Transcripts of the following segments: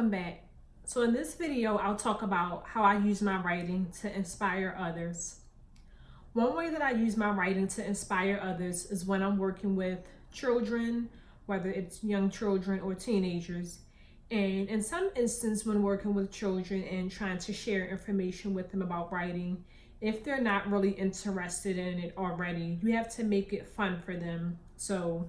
welcome back. So in this video, I'll talk about how I use my writing to inspire others. One way that I use my writing to inspire others is when I'm working with children, whether it's young children or teenagers. And in some instances, when working with children and trying to share information with them about writing, if they're not really interested in it already, you have to make it fun for them. So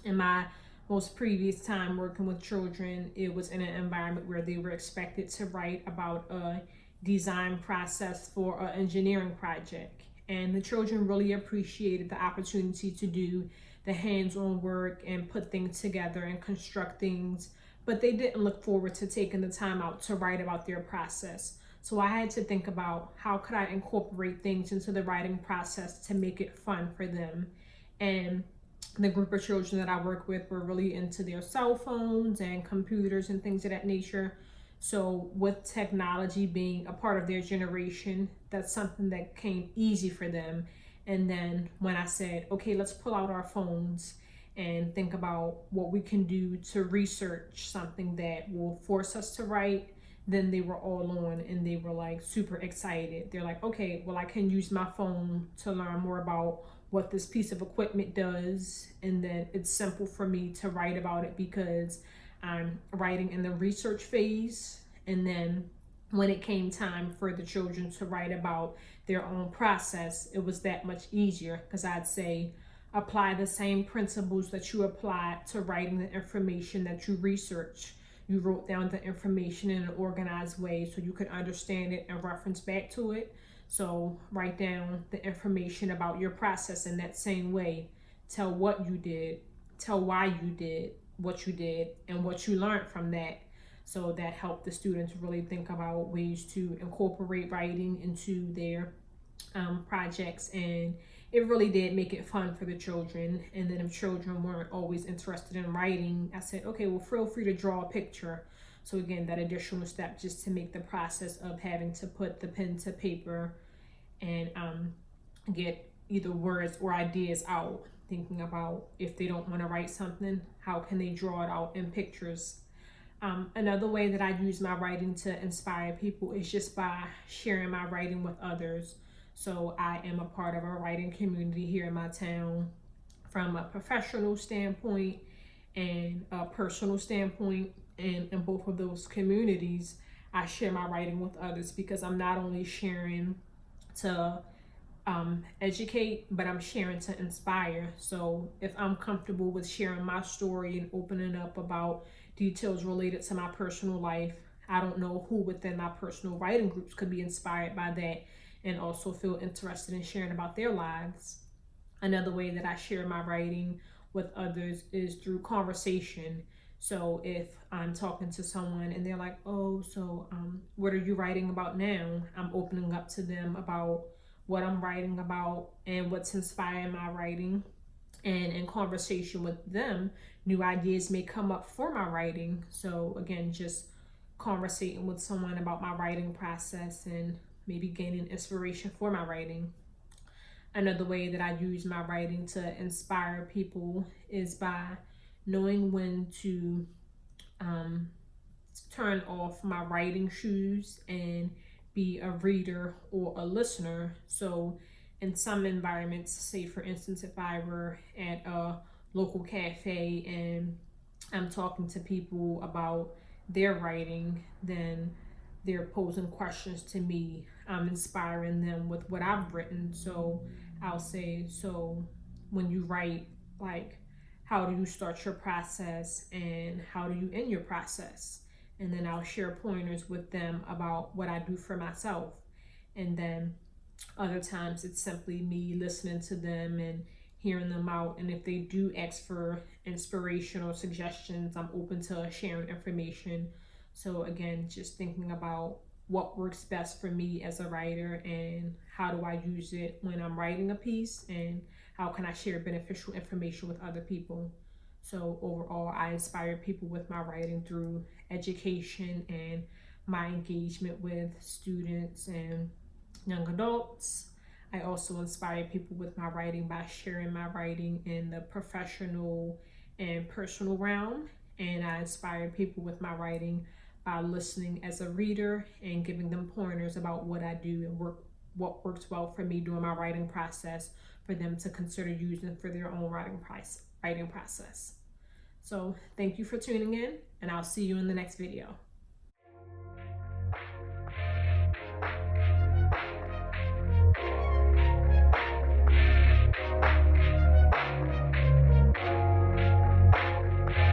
in my most previous time working with children, it was in an environment where they were expected to write about a design process for an engineering project. And the children really appreciated the opportunity to do the hands-on work and put things together and construct things, but they didn't look forward to taking the time out to write about their process. So I had to think about how could I incorporate things into the writing process to make it fun for them. And the group of children that I work with were really into their cell phones and computers and things of that nature. So with technology being a part of their generation, that's something that came easy for them. And then when I said, okay, let's pull out our phones and think about what we can do to research something that will force us to write, then they were all on and they were like super excited. They're like, okay, well, I can use my phone to learn more about what this piece of equipment does, and then it's simple for me to write about it because I'm writing in the research phase. And then when it came time for the children to write about their own process, it was that much easier because I'd say apply the same principles that you apply to writing the information that you research. You wrote down the information in an organized way so you could understand it and reference back to it. So write down the information about your process in that same way. Tell what you did, tell why you did what you did, and what you learned from that. So that helped the students really think about ways to incorporate writing into their projects. And it really did make it fun for the children. And then if children weren't always interested in writing, I said, okay, well, feel free to draw a picture. So again, that additional step just to make the process of having to put the pen to paper and get either words or ideas out, thinking about if they don't want to write something, how can they draw it out in pictures. Another way that I use my writing to inspire people is just by sharing my writing with others. So I am a part of a writing community here in my town from a professional standpoint and a personal standpoint. And in both of those communities, I share my writing with others because I'm not only sharing to educate, but I'm sharing to inspire. So if I'm comfortable with sharing my story and opening up about details related to my personal life, I don't know who within my personal writing groups could be inspired by that and also feel interested in sharing about their lives. Another way that I share my writing with others is through conversation. So if I'm talking to someone and they're like, oh, so what are you writing about now? I'm opening up to them about what I'm writing about and what's inspiring my writing. And in conversation with them, new ideas may come up for my writing. So again, just conversating with someone about my writing process and maybe gaining inspiration for my writing. Another way that I use my writing to inspire people is by knowing when to turn off my writing shoes and be a reader or a listener. So in some environments, say for instance, if I were at a local cafe and I'm talking to people about their writing, then they're posing questions to me. I'm inspiring them with what I've written. So I'll say, so when you write, like, how do you start your process and how do you end your process? And then I'll share pointers with them about what I do for myself. And then other times it's simply me listening to them and hearing them out. And if they do ask for inspiration or suggestions, I'm open to sharing information. So again, just thinking about what works best for me as a writer and how do I use it when I'm writing a piece and how can I share beneficial information with other people. So overall, I inspire people with my writing through education and my engagement with students and young adults. I also inspire people with my writing by sharing my writing in the professional and personal realm. And I inspire people with my writing by listening as a reader and giving them pointers about what I do and what works well for me during my writing process for them to consider using for their own writing process. So thank you for tuning in, and I'll see you in the next video.